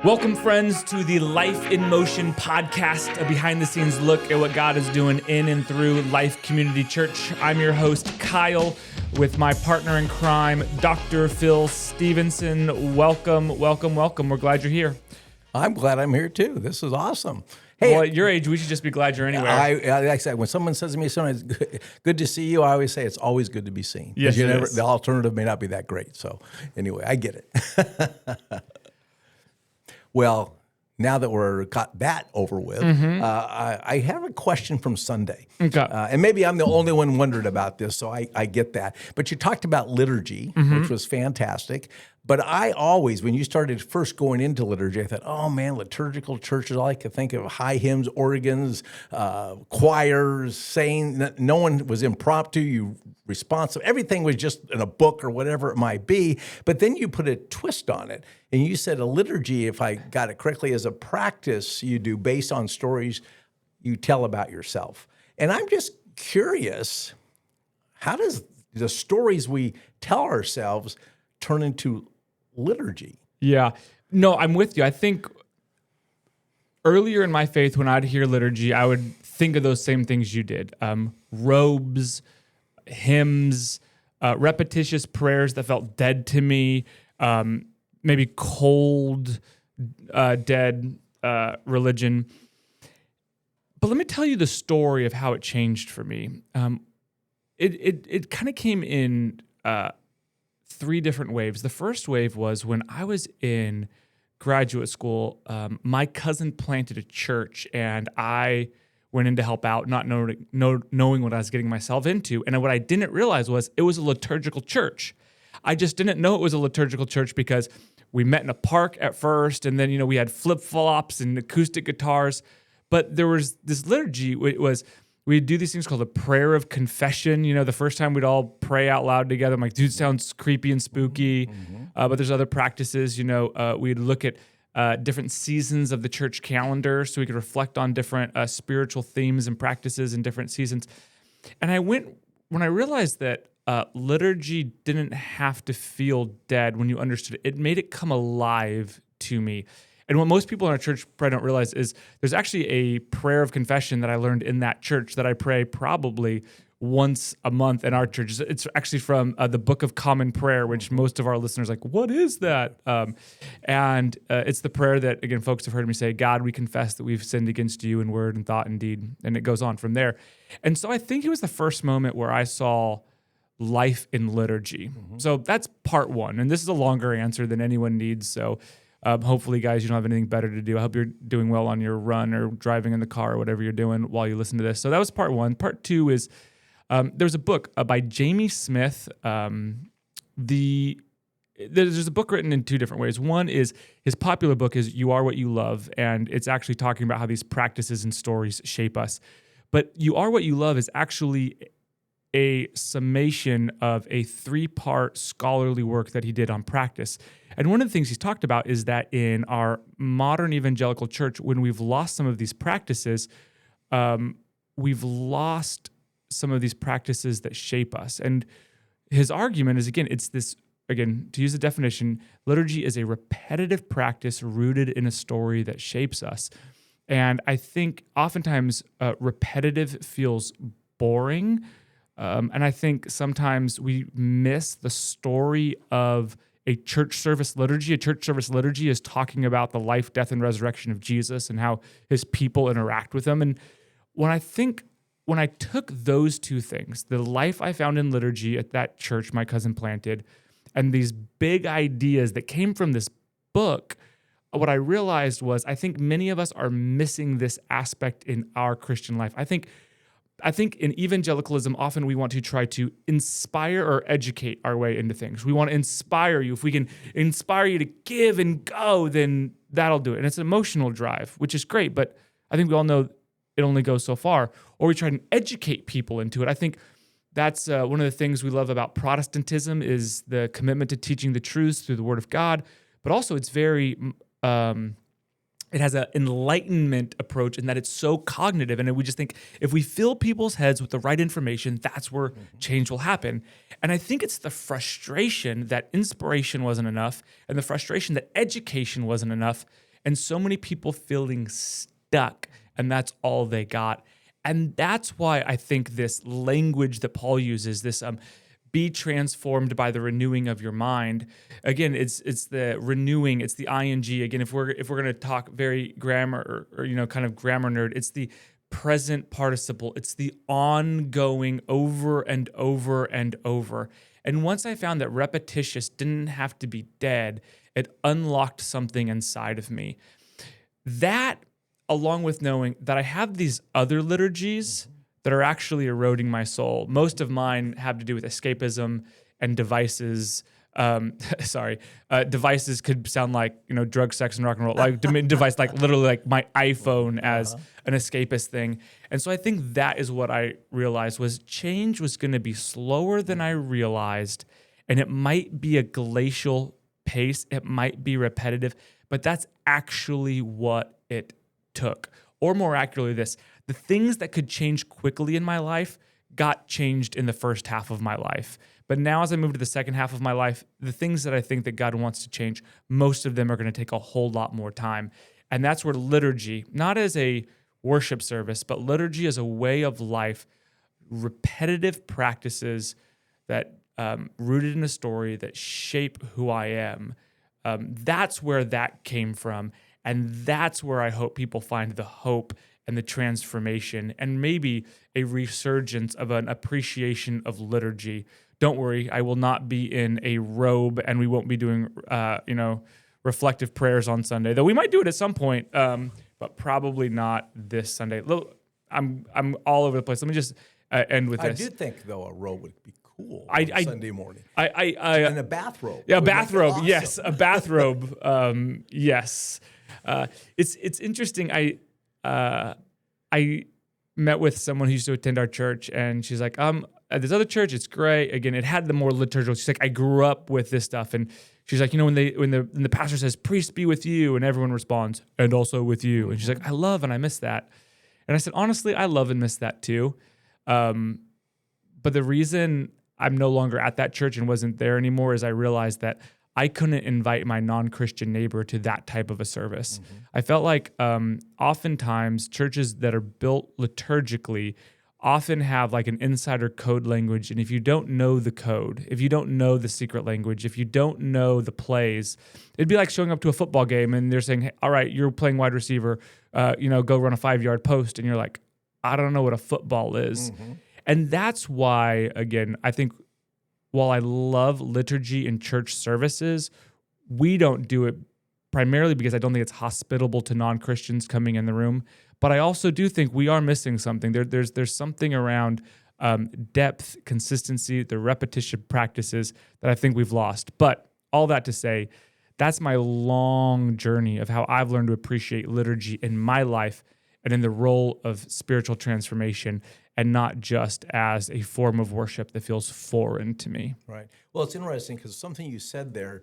Welcome, friends, to the Life in Motion podcast, a behind-the-scenes look at what God is doing in and through Life Community Church. I'm your host, Kyle, with my partner in crime, Dr. Phil Stevenson. Welcome. We're glad you're here. I'm glad I'm here, too. This is awesome. Hey, well, at your age, we should just be glad you're anywhere. Like I said, when someone says to me, "It's good to see you," I always say it's always good to be seen. Yes, the alternative may not be that great. So anyway, I get it. Well, now that we're got that over with, I have a question from Sunday. Okay. And maybe I'm the only one wondered about this, so I get that. But you talked about liturgy, which was fantastic. But I always, when you started first going into liturgy, I thought, oh man, liturgical churches, all I could think of high hymns, organs, choirs, saying that no one was impromptu, you responsive. Everything was just in a book or whatever it might be. But then you put a twist on it. And you said a liturgy, if I got it correctly, is a practice you do based on stories you tell about yourself. And I'm just curious, how does the stories we tell ourselves turn into liturgy? Yeah. No, I'm with you. I think earlier in my faith, when I'd hear liturgy, I would think of those same things you did. Robes, hymns, repetitious prayers that felt dead to me, maybe cold, dead religion. But let me tell you the story of how it changed for me. It kind of came in three different waves. The first wave was when I was in graduate school. My cousin planted a church, and I went in to help out, not knowing what I was getting myself into. And what I didn't realize was it was a liturgical church. I just didn't know it was a liturgical church because we met in a park at first, and then we had flip-flops and acoustic guitars. But there was this liturgy. We'd do these things called a prayer of confession. The first time we'd all pray out loud together. I'm like, dude, sounds creepy and spooky. But there's other practices. We'd look at different seasons of the church calendar so we could reflect on different spiritual themes and practices in different seasons. And when I realized that liturgy didn't have to feel dead when you understood it, it made it come alive to me. And what most people in our church probably don't realize is there's actually a prayer of confession that I learned in that church that I pray probably once a month in our church. It's actually from the Book of Common Prayer, which most of our listeners are like, what is that? And it's the prayer that, again, folks have heard me say, God, we confess that we've sinned against you in word and thought and deed. And it goes on from there. And so I think it was the first moment where I saw life in liturgy. So that's part one. And this is a longer answer than anyone needs. So hopefully, guys, you don't have anything better to do. I hope you're doing well on your run or driving in the car or whatever you're doing while you listen to this. So that was part one. Part two is there's a book by Jamie Smith. There's a book written in two different ways. One is his popular book is You Are What You Love, and it's actually talking about how these practices and stories shape us. But You Are What You Love is actually a summation of a 3-part scholarly work that he did on practice. And one of the things he's talked about is that in our modern evangelical church, when we've lost some of these practices, we've lost some of these practices that shape us. And his argument is, to use the definition, liturgy is a repetitive practice rooted in a story that shapes us. And I think oftentimes repetitive feels boring. And I think sometimes we miss the story of a church service liturgy. A church service liturgy is talking about the life, death, and resurrection of Jesus and how his people interact with him. And when I took those two things, the life I found in liturgy at that church my cousin planted, and these big ideas that came from this book, what I realized was I think many of us are missing this aspect in our Christian life. I think in evangelicalism, often we want to try to inspire or educate our way into things. We want to inspire you. If we can inspire you to give and go, then that'll do it. And it's an emotional drive, which is great, but I think we all know it only goes so far. Or we try to educate people into it. I think that's one of the things we love about Protestantism is the commitment to teaching the truths through the Word of God, but also it's very... it has an enlightenment approach in that it's so cognitive. And we just think if we fill people's heads with the right information, that's where change will happen. And I think it's the frustration that inspiration wasn't enough and the frustration that education wasn't enough. and so many people feeling stuck, and that's all they got. And that's why I think this language that Paul uses, this be transformed by the renewing of your mind. Again, it's the renewing, it's the ing. Again, if we're going to talk very grammar or kind of grammar nerd, it's the present participle. It's the ongoing over and over and over. And once I found that repetitious didn't have to be dead, it unlocked something inside of me. That, along with knowing that I have these other liturgies that are actually eroding my soul. Most of mine have to do with escapism and devices. Devices could sound like, drug, sex, and rock and roll. Like device, like literally like my iPhone as an escapist thing. And so I think that is what I realized was change was going to be slower than I realized. And it might be a glacial pace. It might be repetitive, but that's actually what it took. Or more accurately, the things that could change quickly in my life got changed in the first half of my life. But now as I move to the second half of my life, the things that I think that God wants to change, most of them are going to take a whole lot more time. And that's where liturgy, not as a worship service, but liturgy as a way of life, repetitive practices that rooted in a story that shape who I am, that's where that came from. And that's where I hope people find the hope and the transformation and maybe a resurgence of an appreciation of liturgy. Don't worry, I will not be in a robe and we won't be doing, reflective prayers on Sunday, though we might do it at some point, but probably not this Sunday. I'm all over the place. Let me just end with this. I do think, though, a robe would be cool on Sunday morning. And a bathrobe. Yeah, a bathrobe. Awesome. Yes, a bathrobe. Yes. It's interesting. I met with someone who used to attend our church, and she's like, at this other church, it's great. Again, it had the more liturgical. She's like, I grew up with this stuff, and she's like, when the pastor says, "Priest be with you," and everyone responds, "And also with you," and she's like, I love and I miss that. And I said, honestly, I love and miss that too. But the reason I'm no longer at that church and wasn't there anymore is I realized that I couldn't invite my non-Christian neighbor to that type of a service. Mm-hmm. I felt like oftentimes churches that are built liturgically often have like an insider code language. And if you don't know the code, if you don't know the secret language, if you don't know the plays, it'd be like showing up to a football game and they're saying, hey, all right, you're playing wide receiver, go run a 5-yard post. And you're like, I don't know what a football is. Mm-hmm. And that's why, again, I think while I love liturgy and church services, we don't do it primarily because I don't think it's hospitable to non-Christians coming in the room. But I also do think we are missing something. There's something around depth, consistency, the repetition practices that I think we've lost. But all that to say, that's my long journey of how I've learned to appreciate liturgy in my life and in the role of spiritual transformation, and not just as a form of worship that feels foreign to me. Right. Well, it's interesting because something you said there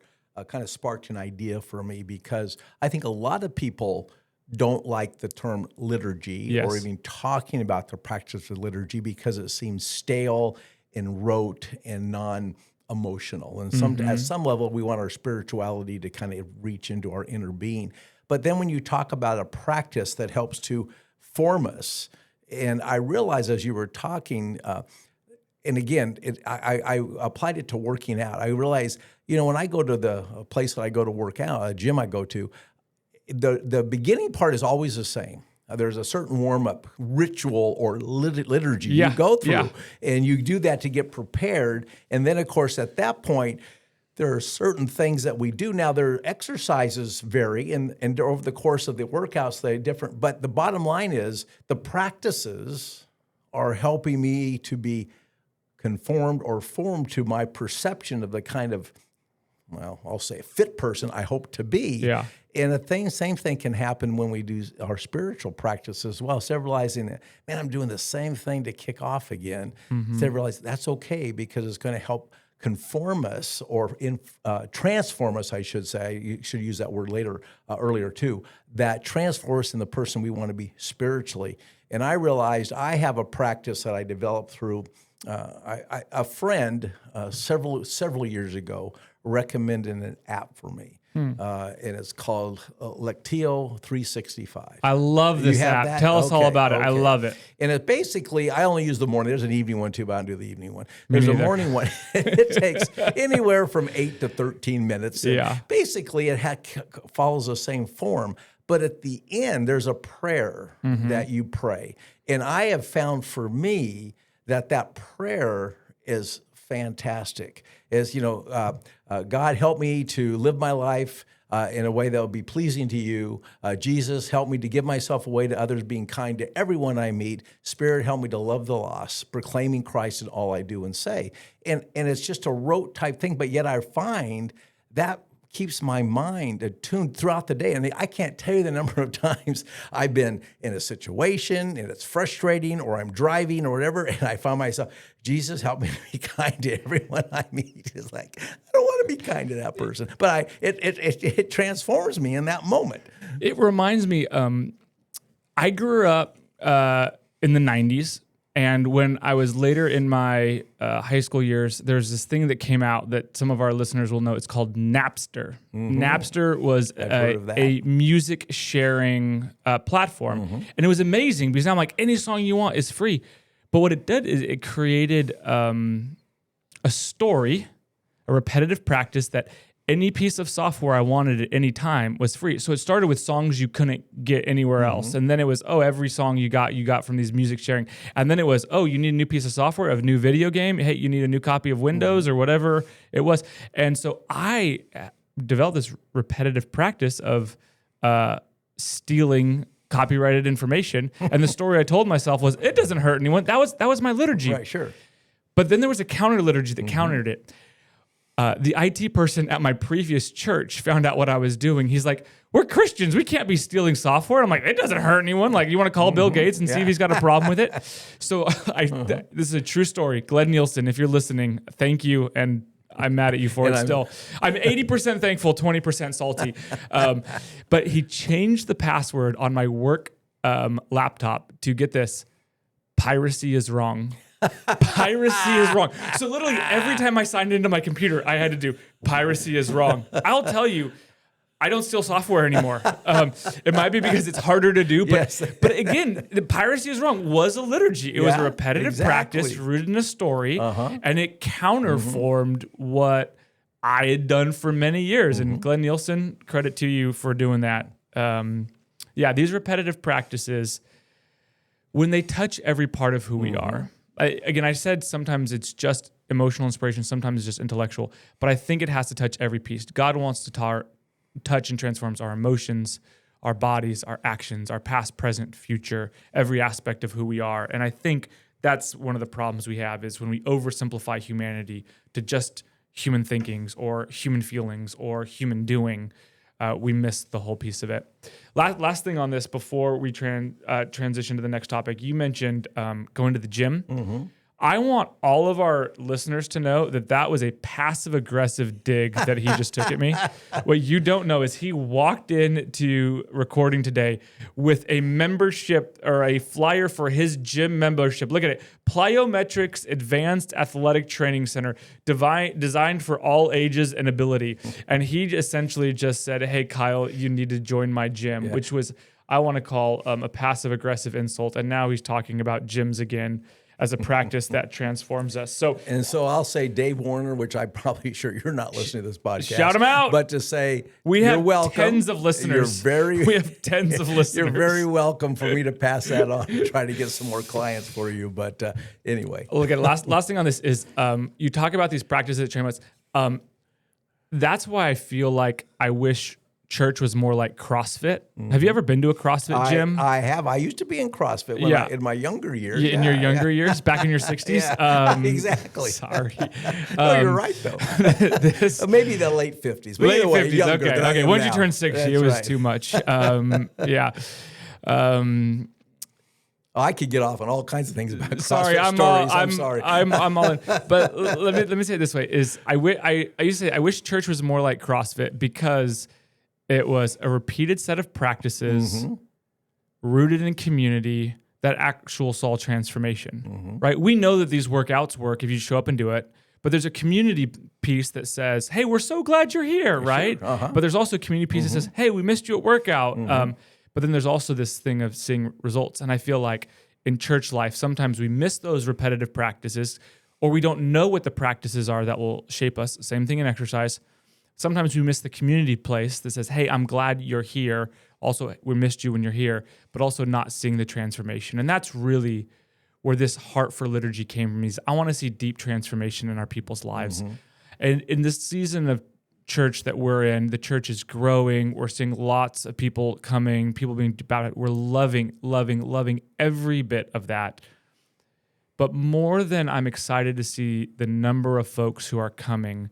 kind of sparked an idea for me, because I think a lot of people don't like the term liturgy, yes, or even talking about the practice of liturgy because it seems stale and rote and non-emotional. And at some level, we want our spirituality to kind of reach into our inner being. But then when you talk about a practice that helps to form us, and I realized as you were talking, and again, I applied it to working out. I realized, when I go to the place that I go to work out, a gym I go to, the beginning part is always the same. There's a certain warm-up ritual or liturgy you go through, and you do that to get prepared. And then, of course, at that point, there are certain things that we do. Now, their exercises vary, and over the course of the workouts, they're different. But the bottom line is the practices are helping me to be conformed or formed to my perception of the kind of, well, I'll say a fit person I hope to be. Yeah. And the same thing can happen when we do our spiritual practice as well. So realizing that, man, I'm doing the same thing to kick off again. Mm-hmm. So realize that's okay because it's going to help conform us or transform us, I should say. You should use that word earlier too. That transform us in the person we want to be spiritually. And I realized I have a practice that I developed through a friend several years ago recommended an app for me. and it's called Lectio 365. I love this You have app. that? Tell us all Okay, about it. I okay. love it. And it basically, I only use the morning. There's an evening one too, but I don't do the evening one. There's a neither. morning one. It takes anywhere from 8 to 13 minutes. And Yeah. basically, it follows the same form. But at the end, there's a prayer that you pray. And I have found for me that prayer is fantastic. Is, God, help me to live my life in a way that will be pleasing to you. Jesus, help me to give myself away to others, being kind to everyone I meet. Spirit, help me to love the lost, proclaiming Christ in all I do and say. And it's just a rote type thing, but yet I find that keeps my mind attuned throughout the day. And I can't tell you the number of times I've been in a situation and it's frustrating, or I'm driving or whatever, and I find myself, Jesus, help me to be kind to everyone I meet. It's like, I don't want to be kind to that person. But it transforms me in that moment. It reminds me, I grew up in the 90s. And when I was later in my high school years, there's this thing that came out that some of our listeners will know. It's called Napster. Napster was a music sharing platform. And it was amazing because now I'm like, any song you want is free. But what it did is it created a story, a repetitive practice that any piece of software I wanted at any time was free. So it started with songs you couldn't get anywhere else. And then it was, every song you got from these music sharing. And then it was, you need a new piece of software, a new video game. Hey, you need a new copy of Windows or whatever it was. And so I developed this repetitive practice of stealing copyrighted information. And the story I told myself was, it doesn't hurt anyone. That was my liturgy. Right, sure. But then there was a counter liturgy that countered it. The IT person at my previous church found out what I was doing. He's like, we're Christians. We can't be stealing software. I'm like, it doesn't hurt anyone. Like, you want to call Bill Gates and see if he's got a problem with it? So this is a true story. Glenn Nielsen, if you're listening, thank you. And I'm mad at you for it still. I'm 80% thankful, 20% salty. But he changed the password on my work laptop to, get this, piracy is wrong. Piracy is wrong. So literally every time I signed into my computer, I had to do piracy is wrong. I'll tell you, I don't steal software anymore. It might be because it's harder to do, but but again, the piracy is wrong was a liturgy. It was a repetitive practice rooted in a story, and it counterformed what I had done for many years. And Glenn Nielsen, credit to you for doing that. These repetitive practices, when they touch every part of who we are. I said sometimes it's just emotional inspiration, sometimes it's just intellectual, but I think it has to touch every piece. God wants to touch and transforms our emotions, our bodies, our actions, our past, present, future, every aspect of who we are. And I think that's one of the problems we have is when we oversimplify humanity to just human thinkings or human feelings or human doing, we miss the whole piece of it. Last thing on this before we transition to the next topic, you mentioned going to the gym. I want all of our listeners to know that was a passive-aggressive dig that he just took at me. What you don't know is he walked into recording today with a membership or a flyer for his gym membership. Look at it. Plyometrics Advanced Athletic Training Center, designed for all ages and ability. And he essentially just said, hey, Kyle, you need to join my gym, which was, I want to call a passive-aggressive insult. And now he's talking about gyms again as a practice that transforms us. So I'll say Dave Warner, which I'm probably sure you're not listening to this podcast. Shout him out. But to say, we you're have welcome. Tens of listeners. We have tens of listeners. You're very welcome for me to pass that on and try to get some more clients for you. But anyway. Look at last thing on this is you talk about these practices at train us. That's why I feel like I wish church was more like CrossFit. Have you ever been to a CrossFit gym? I have. I used to be in CrossFit in my younger years. In your younger years, back in your 60s? Exactly. Sorry. No, you're right, though. Maybe the late 50s. But Late either way, 50s, younger than I okay. am Once you now. turn 60, That's it was right. too much. I could get off on all kinds of things about CrossFit Sorry, I'm sorry. I'm all in. But let me say it this way: I used to say I wish church was more like CrossFit because it was a repeated set of practices rooted in community that actual saw transformation. Right? We know that these workouts work if you show up and do it, But there's a community piece that says, hey, we're so glad you're here, right? Sure. Uh-huh. But there's also a community piece that says, hey, we missed you at workout. But then there's also this thing of seeing results. And I feel like in church life, sometimes we miss those repetitive practices, or we don't know what the practices are that will shape us. Same thing in exercise. Sometimes we miss the community place that says, hey, I'm glad you're here. Also, we missed you when you're here, but also not seeing the transformation. And that's really where this heart for liturgy came from. Is I want to see deep transformation in our people's lives. And in this season of church that we're in, the church is growing. We're seeing lots of people coming, people being about it. We're loving every bit of that. But more than I'm excited to see the number of folks who are coming,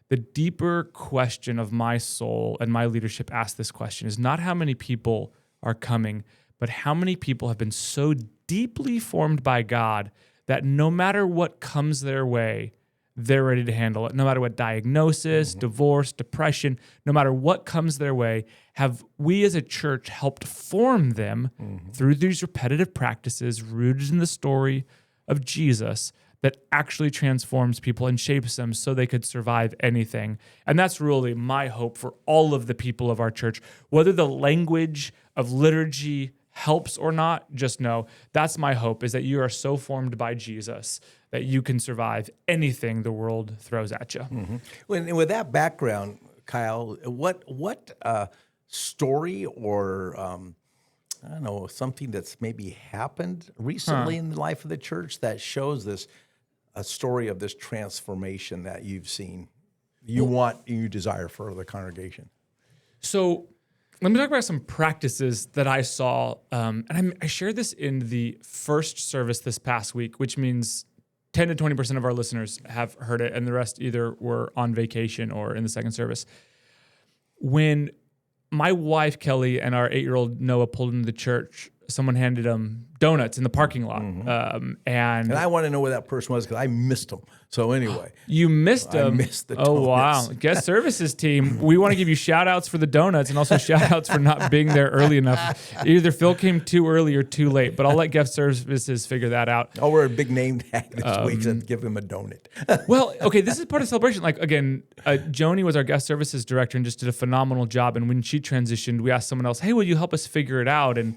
the deeper question of my soul and my leadership asks this question is not how many people are coming, but how many people have been so deeply formed by God that no matter what comes their way, they're ready to handle it. No matter what diagnosis, divorce, depression, no matter what comes their way, have we as a church helped form them through these repetitive practices rooted in the story of Jesus that actually transforms people and shapes them so they could survive anything. And that's really my hope for all of the people of our church. Whether the language of liturgy helps or not, just know that's my hope, is that you are so formed by Jesus that you can survive anything the world throws at you. With that background, Kyle, what story or I don't know, something that's maybe happened recently in the life of the church that shows a story of this transformation that you've seen, you desire for the congregation? So let me talk about some practices that I saw, and I shared this in the first service this past week, which means 10 to 20% of our listeners have heard it, and the rest either were on vacation or in the second service. When my wife, Kelly, and our 8-year-old Noah pulled into the church, someone handed them donuts in the parking lot. And I want to know where that person was because I missed them. So anyway. You missed them? I missed the donuts. Oh, wow. Guest services team, we want to give you shout-outs for the donuts and also shout-outs for not being there early enough. Either Phil came too early or too late, but I'll let guest services figure that out. I'll wear a big name tag this week and give him a donut. Well, okay, this is part of celebration. Like, again, Joni was our guest services director and just did a phenomenal job. And when she transitioned, we asked someone else, hey, will you help us figure it out? And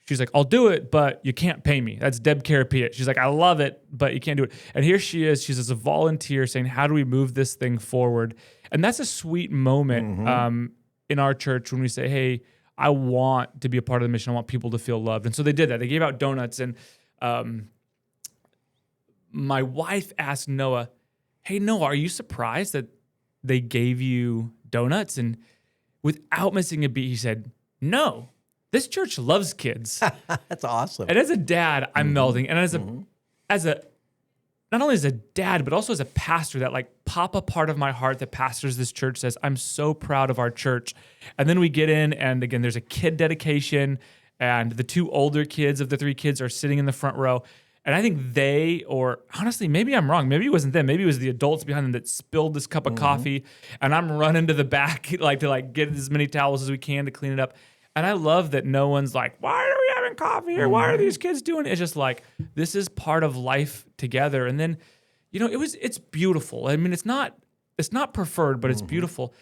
she's like, I'll do it, but you can't pay me. That's Deb Carapia. She's like, I love it, but you can't do it. And here she is. She's as a volunteer saying, how do we move this thing forward? And that's a sweet moment in our church when we say, hey, I want to be a part of the mission. I want people to feel loved. And so they did that. They gave out donuts. And my wife asked Noah, hey, Noah, are you surprised that they gave you donuts? And without missing a beat, he said, no. This church loves kids. That's awesome. And as a dad, I'm melding. And as a not only as a dad, but also as a pastor, that like papa part of my heart that pastors this church says, I'm so proud of our church. And then we get in, and again, there's a kid dedication, and the 2 older kids of the 3 kids are sitting in the front row. And I think they, or honestly, maybe I'm wrong. Maybe it wasn't them. Maybe it was the adults behind them that spilled this cup of coffee. And I'm running to the back to get as many towels as we can to clean it up. And I love that no one's like, why are we having coffee here? Why are these kids doing it? It's just like, this is part of life together. And then, it's beautiful. I mean, it's not preferred, but it's beautiful.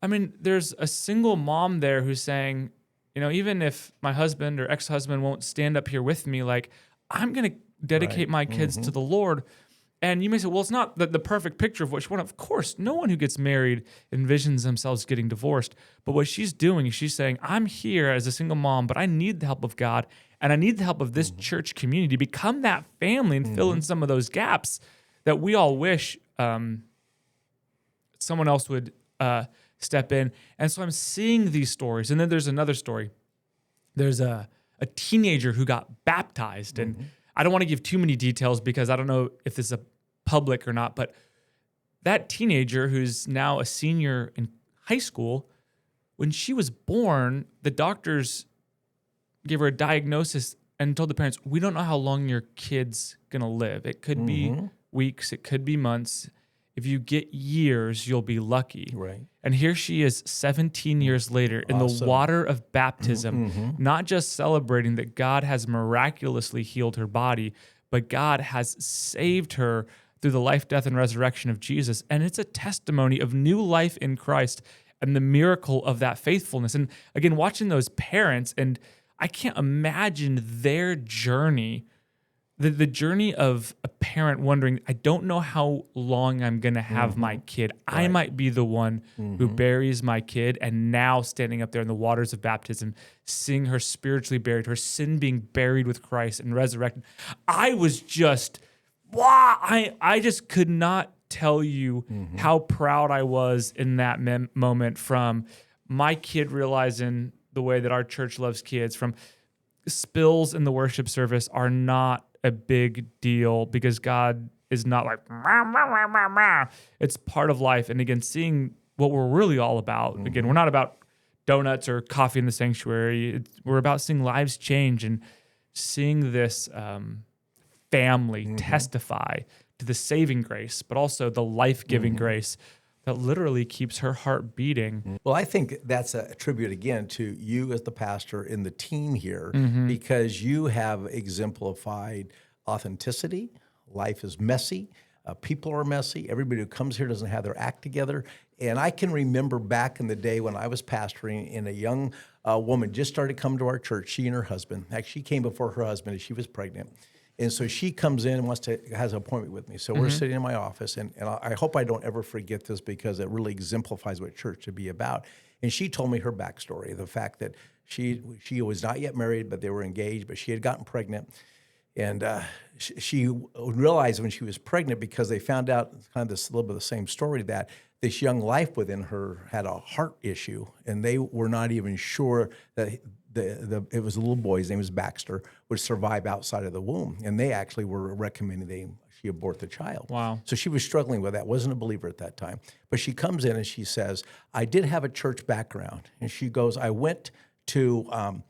I mean, there's a single mom there who's saying, even if my husband or ex-husband won't stand up here with me, like, I'm going to dedicate my kids to the Lord. And you may say, well, it's not the perfect picture of what she wanted. Of course, no one who gets married envisions themselves getting divorced. But what she's doing is she's saying, I'm here as a single mom, but I need the help of God, and I need the help of this church community to become that family and fill in some of those gaps that we all wish someone else would step in. And so I'm seeing these stories. And then there's another story. There's a teenager who got baptized, and I don't want to give too many details because I don't know if this is public or not, but that teenager who's now a senior in high school, when she was born, the doctors gave her a diagnosis and told the parents, we don't know how long your kid's going to live. It could be weeks, it could be months. If you get years, you'll be lucky. Right. And here she is 17 years later in the water of baptism, not just celebrating that God has miraculously healed her body, but God has saved her through the life, death, and resurrection of Jesus. And it's a testimony of new life in Christ and the miracle of that faithfulness. And again, watching those parents, and I can't imagine their journey, the journey of a parent wondering, I don't know how long I'm going to have my kid. I might be the one who buries my kid, and now standing up there in the waters of baptism, seeing her spiritually buried, her sin being buried with Christ and resurrected. I was just, wow, I just could not tell you how proud I was in that moment, from my kid realizing the way that our church loves kids, from spills in the worship service are not a big deal because God is not like, "Mah, mah, mah, mah, mah." It's part of life. And again, seeing what we're really all about. Again, we're not about donuts or coffee in the sanctuary. We're about seeing lives change and seeing this family testify to the saving grace, but also the life-giving grace that literally keeps her heart beating. Well, I think that's a tribute again to you as the pastor and the team here, because you have exemplified authenticity. Life is messy. People are messy. Everybody who comes here doesn't have their act together. And I can remember back in the day when I was pastoring, and a young woman just started coming to our church, she and her husband. Actually, she came before her husband and she was pregnant. And so she comes in and has an appointment with me. So we're sitting in my office, and I hope I don't ever forget this because it really exemplifies what church should be about. And she told me her backstory, the fact that she was not yet married, but they were engaged, but she had gotten pregnant. And she realized when she was pregnant, because they found out kind of this little bit of the same story, that this young life within her had a heart issue, and they were not even sure that it was a little boy, his name was Baxter, would survive outside of the womb. And they actually were recommending she abort the child. Wow. So she was struggling with that, wasn't a believer at that time. But she comes in and she says, I did have a church background. And she goes, I went to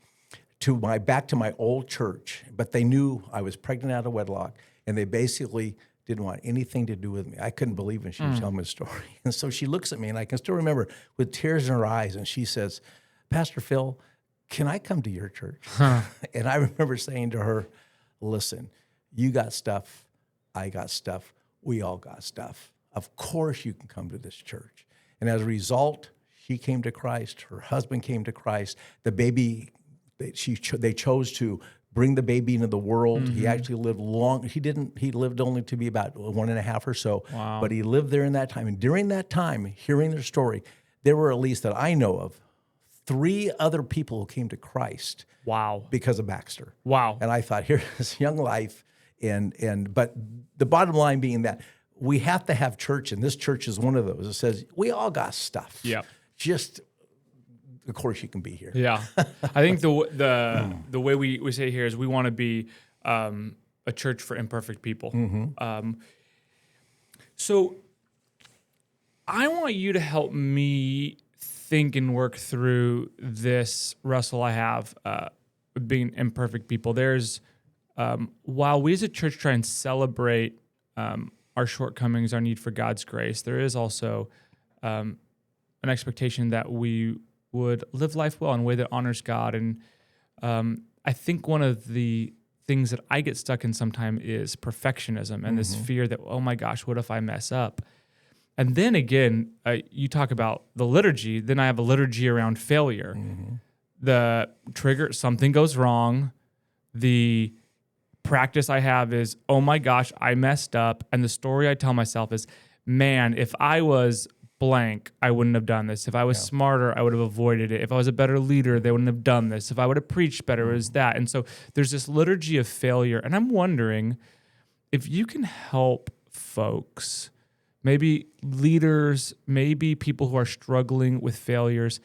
back to my old church, but they knew I was pregnant out of wedlock, and they basically didn't want anything to do with me. I couldn't believe when she was telling me the story. And so she looks at me, and I can still remember with tears in her eyes, and she says, Pastor Phil, can I come to your church? And I remember saying to her, listen, you got stuff, I got stuff, we all got stuff. Of course you can come to this church. And as a result, she came to Christ, her husband came to Christ, the baby, they chose to bring the baby into the world. He actually lived long. He lived only to be about 1.5 or so, but he lived there in that time. And during that time, hearing their story, there were, at least that I know of, 3 other people who came to Christ. Wow. Because of Baxter. Wow. And I thought, here's this young life, but the bottom line being that we have to have church, and this church is one of those. It says we all got stuff. Yeah. Just, of course, you can be here. Yeah. I think the way we say here is we want to be a church for imperfect people. So I want you to help me think and work through this wrestle I have with being imperfect people. There's, while we as a church try and celebrate our shortcomings, our need for God's grace, there is also an expectation that we would live life well in a way that honors God. And I think one of the things that I get stuck in sometimes is perfectionism and this fear that, oh my gosh, what if I mess up? And then again, you talk about the liturgy, then I have a liturgy around failure. The trigger, something goes wrong. The practice I have is, oh my gosh, I messed up. And the story I tell myself is, man, if I was blank, I wouldn't have done this. If I was smarter, I would have avoided it. If I was a better leader, they wouldn't have done this. If I would have preached better, it was that. And so there's this liturgy of failure. And I'm wondering if you can help folks, maybe leaders, maybe people who are struggling with failures,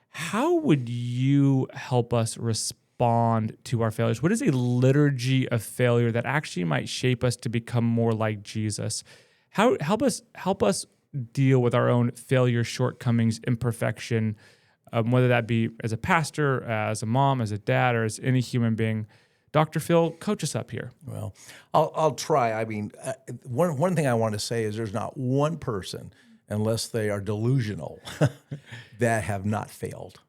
how would you help us respond to our failures? What is a liturgy of failure that actually might shape us to become more like Jesus? Help us deal with our own failure, shortcomings, imperfection, whether that be as a pastor, as a mom, as a dad, or as any human being. Dr. Phil, coach us up here. Well, I'll try. I mean, one thing I want to say is there's not one person, unless they are delusional, that have not failed.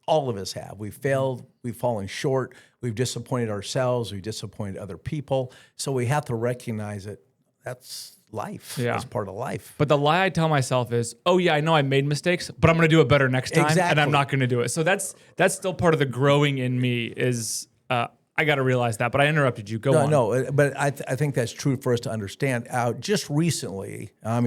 All of us have. We've failed. We've fallen short. We've disappointed ourselves. We've disappointed other people. So we have to recognize that that's life. Yeah. It's part of life. But the lie I tell myself is, oh yeah, I know I made mistakes, but I'm going to do it better next time, and Exactly. I'm not going to do it. So that's still part of the growing in me is I got to realize that. But I interrupted you. Go on. No, but I think that's true for us to understand. Just recently, I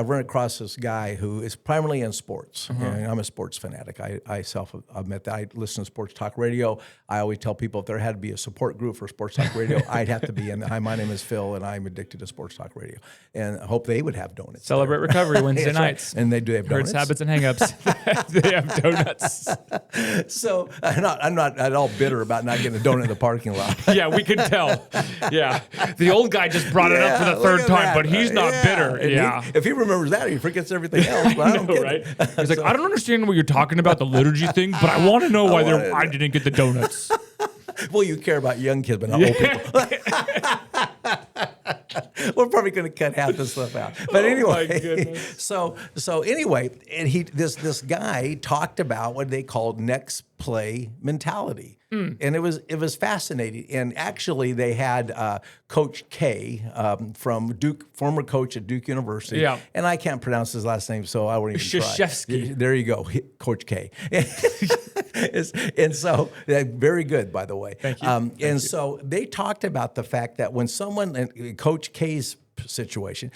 run across this guy who is primarily in sports. And I'm a sports fanatic. I self-admit that. I listen to sports talk radio. I always tell people if there had to be a support group for sports talk radio, I'd have to be in. Hi, my name is Phil, and I'm addicted to sports talk radio. And I hope they would have donuts. Celebrate Recovery Wednesday nights. Right. And they do have donuts. Hurts, habits, and hangups. They have donuts. So I'm not at all bitter about not getting a donut in the parking lot. Yeah, we can tell. Yeah. The old guy just brought it up for the third time, but he's not bitter. And yeah. If he remembers that, he forgets everything else. But I don't get right? it. He's like, I don't understand what you're talking about, the liturgy thing, but I want to know why I didn't get the donuts. Well, you care about young kids, but not old people. We're probably going to cut half this stuff out. But anyway, my goodness. so anyway, and this guy talked about what they called next play mentality. And it was fascinating. And actually, they had Coach K from Duke, former coach at Duke University. Yeah. And I can't pronounce his last name, so I won't even try. Krzyzewski. There you go, Coach K. And so, very good, by the way. Thank you. So they talked about the fact that when someone, in Coach K's situation,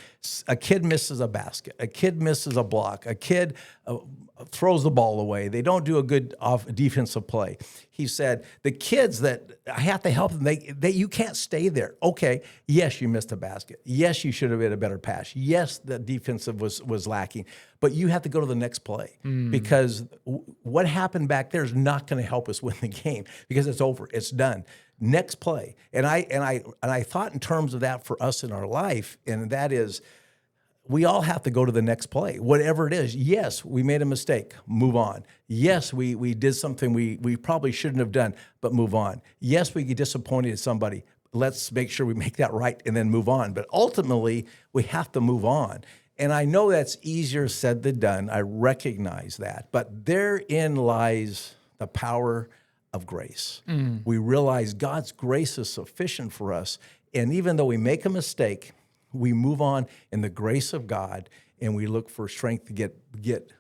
a kid misses a basket, a kid misses a block, a kid throws the ball away, they don't do a good defensive play. He said, the kids that I have to help them, you can't stay there. Okay, yes, you missed a basket. Yes, you should have hit a better pass. Yes, the defensive was lacking. But you have to go to the next play because what happened back there is not going to help us win the game because it's over. It's done. Next play. And I thought in terms of that for us in our life, and that is, we all have to go to the next play, whatever it is. Yes, we made a mistake, move on. Yes, we did something we probably shouldn't have done, but move on. Yes, we get disappointed at somebody. Let's make sure we make that right and then move on. But ultimately, we have to move on. And I know that's easier said than done. I recognize that. But therein lies the power of grace. We realize God's grace is sufficient for us. And even though we make a mistake, we move on in the grace of God, and we look for strength to get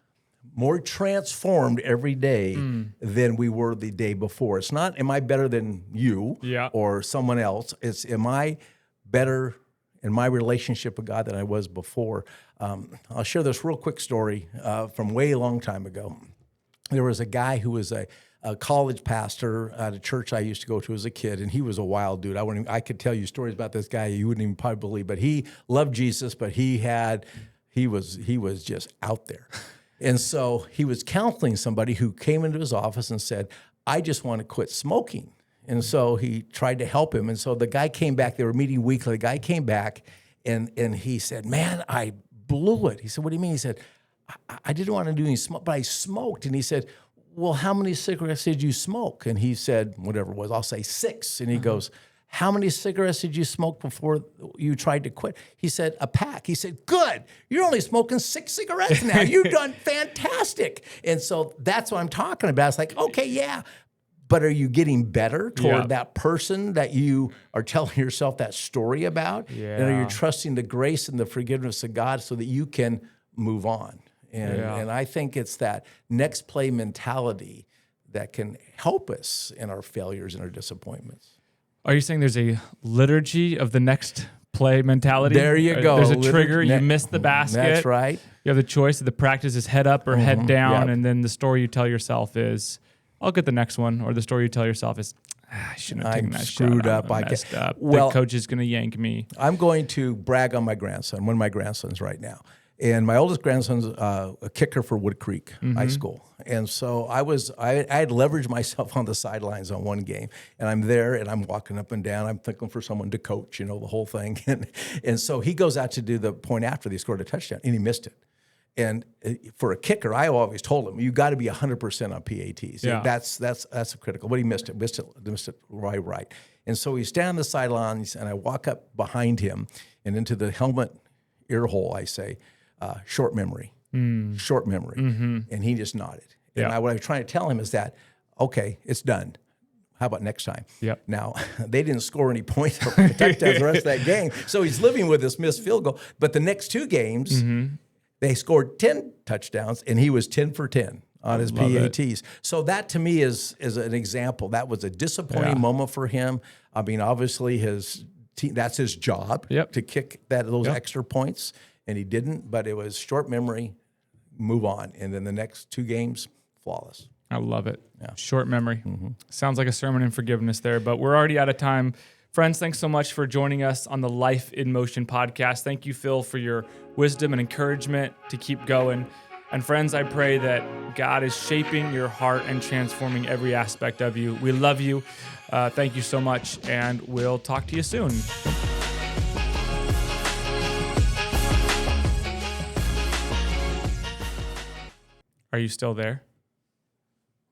more transformed every day than we were the day before. It's not, am I better than you or someone else? It's, am I better in my relationship with God than I was before? I'll share this real quick story from way long time ago. There was a guy who was a college pastor at a church I used to go to as a kid, and he was a wild dude. I could tell you stories about this guy you wouldn't even probably believe, but he loved Jesus, but he was just out there. And so he was counseling somebody who came into his office and said, I just want to quit smoking. And so he tried to help him. And so the guy came back, they were meeting weekly. The guy came back and he said, man, I blew it. He said, what do you mean? He said, I didn't want to do any smoke, but I smoked. And he said, well, how many cigarettes did you smoke? And he said, whatever it was, I'll say 6. And he goes, how many cigarettes did you smoke before you tried to quit? He said, a pack. He said, good. You're only smoking 6 cigarettes now. You've done fantastic. And so that's what I'm talking about. It's like, okay, yeah. But are you getting better toward that person that you are telling yourself that story about? Yeah. And are you trusting the grace and the forgiveness of God so that you can move on? And I think it's that next play mentality that can help us in our failures and our disappointments. Are you saying there's a liturgy of the next play mentality? There you go. There's a trigger. You missed the basket. That's right. You have the choice. The practice is head up or head down. And then the story you tell yourself is, I'll get the next one. Or the story you tell yourself is, I shouldn't have taken that screwed shot. up. I messed up. Well, the coach is going to yank me. I'm going to brag on my grandson, one of my grandsons right now. And my oldest grandson's a kicker for Wood Creek High School. And so I had leveraged myself on the sidelines on one game. And I'm there and I'm walking up and down. I'm looking for someone to coach, the whole thing. And so he goes out to do the point after they scored a touchdown, and he missed it. And for a kicker, I always told him, you got to be 100% on PATs. Yeah. That's critical. But he missed it right. And so he's standing on the sidelines, and I walk up behind him and into the helmet ear hole, I say, short memory. And he just nodded. And what I was trying to tell him is that, okay, it's done. how about next time? Yep. Now, they didn't score any points or touchdowns the rest of that game, so he's living with this missed field goal. But the next 2 games, they scored 10 touchdowns, and he was 10 for 10 on his PATs. So that, to me, is an example. That was a disappointing moment for him. I mean, obviously, his team, that's his job to kick those extra points, and he didn't. But it was short memory, move on. And then the next 2 games, flawless. I love it. Yeah. Short memory. Sounds like a sermon in forgiveness there, but we're already out of time. Friends, thanks so much for joining us on the Life in Motion podcast. Thank you, Phil, for your wisdom and encouragement to keep going. And friends, I pray that God is shaping your heart and transforming every aspect of you. We love you. Thank you so much, and we'll talk to you soon. Are you still there?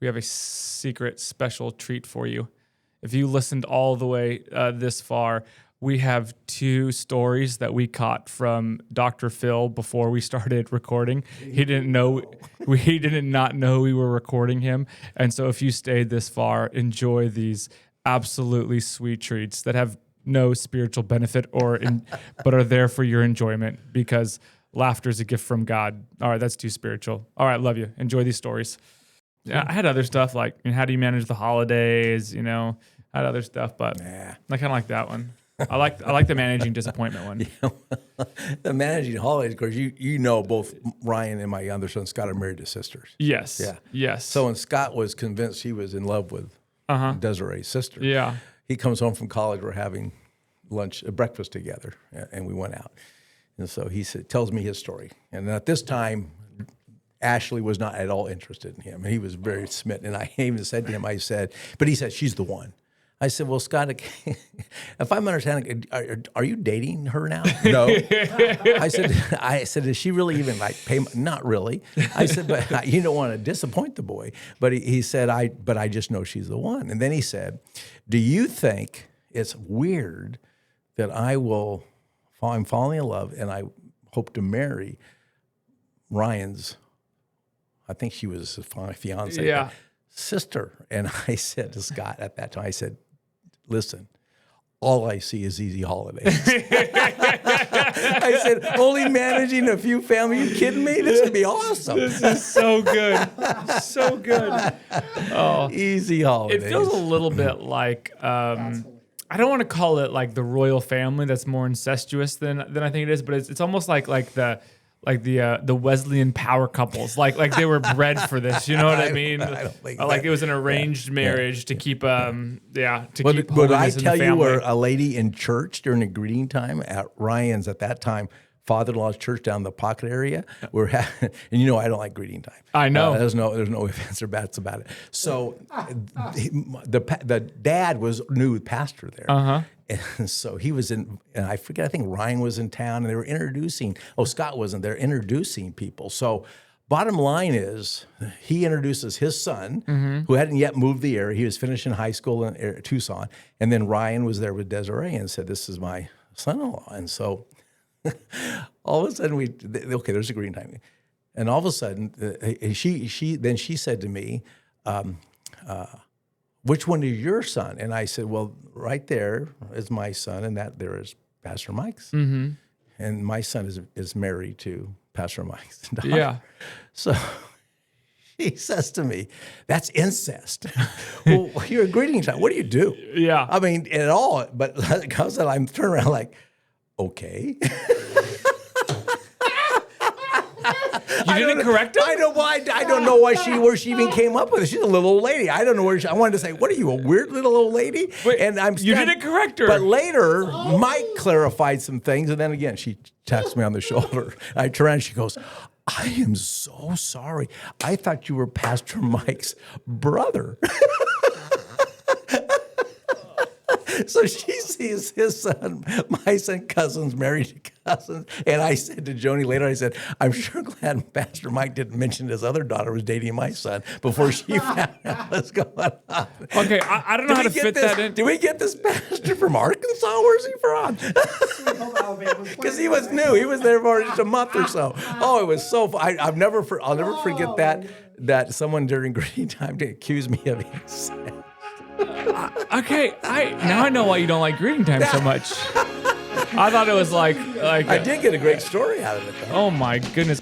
We have a secret special treat for you. If you listened all the way this far, we have 2 stories that we caught from Dr. Phil before we started recording. He did not know we were recording him. And so if you stayed this far, enjoy these absolutely sweet treats that have no spiritual benefit but are there for your enjoyment, because laughter is a gift from God. All right, that's too spiritual. All right, love you. Enjoy these stories. Yeah, I had other stuff like, how do you manage the holidays? I had other stuff, but I kind of like that one. I like the managing disappointment one. The managing holidays, of course, you know both Ryan and my younger son Scott are married to sisters. Yes. Yeah. Yes. So when Scott was convinced he was in love with Desiree's sister, he comes home from college. We're having breakfast together, and we went out. And so he tells me his story. And at this time, Ashley was not at all interested in him, and he was very smitten. And I even said to him, he said, she's the one. I said, well, Scott, if I'm understanding, are you dating her now? No. I said, does she really even pay? Not really. I said, but you don't want to disappoint the boy. But he said, I just know she's the one. And then he said, do you think it's weird that I'm falling in love and I hope to marry Ryan's, I think she was his fiance, sister? And I said to Scott at that time, I said, listen, all I see is easy holidays. I said, only managing a few families. Are you kidding me? This would be awesome. This is so good. So good. Oh, easy holidays. It feels a little bit like, I don't want to call it like the royal family. That's more incestuous than I think it is, but it's almost like the Wesleyan power couples, like they were bred for this. You know what I mean? I don't think like it was an arranged marriage to keep keep But holiness I tell in the you, family. where a lady in church during the greeting time at Ryan's at that time, father-in-law's church down in the Pocket area, and I don't like greeting time. I know. There's no ifs or buts about it. So the dad was new pastor there. And so he was in, and I forget, I think Ryan was in town, and they were Scott wasn't there, introducing people. So bottom line is, he introduces his son, who hadn't yet moved the area. He was finishing high school in Tucson. And then Ryan was there with Desiree and said, this is my son-in-law. And so all of a sudden there's a green time. And all of a sudden, she said to me, which one is your son? And I said, well, right there is my son, and that there is Pastor Mike's. And my son is married to Pastor Mike's daughter. Yeah. So he says to me, that's incest. Well, you're a greeting time. What do you do? Yeah. I mean, at all. But I'm turning around like, okay. You didn't correct her? I don't know where she even came up with it. She's a little old lady. I don't know I wanted to say, what are you, a weird little old lady? Wait, you didn't correct her. But later, Mike clarified some things, and then again, she taps me on the shoulder. I turn around and she goes, I am so sorry. I thought you were Pastor Mike's brother. So she sees his son, my son, cousins, married to cousins. And I said to Joni later, I said, I'm sure glad Pastor Mike didn't mention his other daughter was dating my son before she found out what's going on. Okay, I don't know how to fit that in. Did we get this pastor from Arkansas? Where's he from? Because he was new. He was there for just a month or so. Oh, it was so fun. I'll never forget that someone during greeting time accused me of incest. Okay, now I know why you don't like greeting time so much. I thought it was like I did get a great story out of it, though. oh my goodness.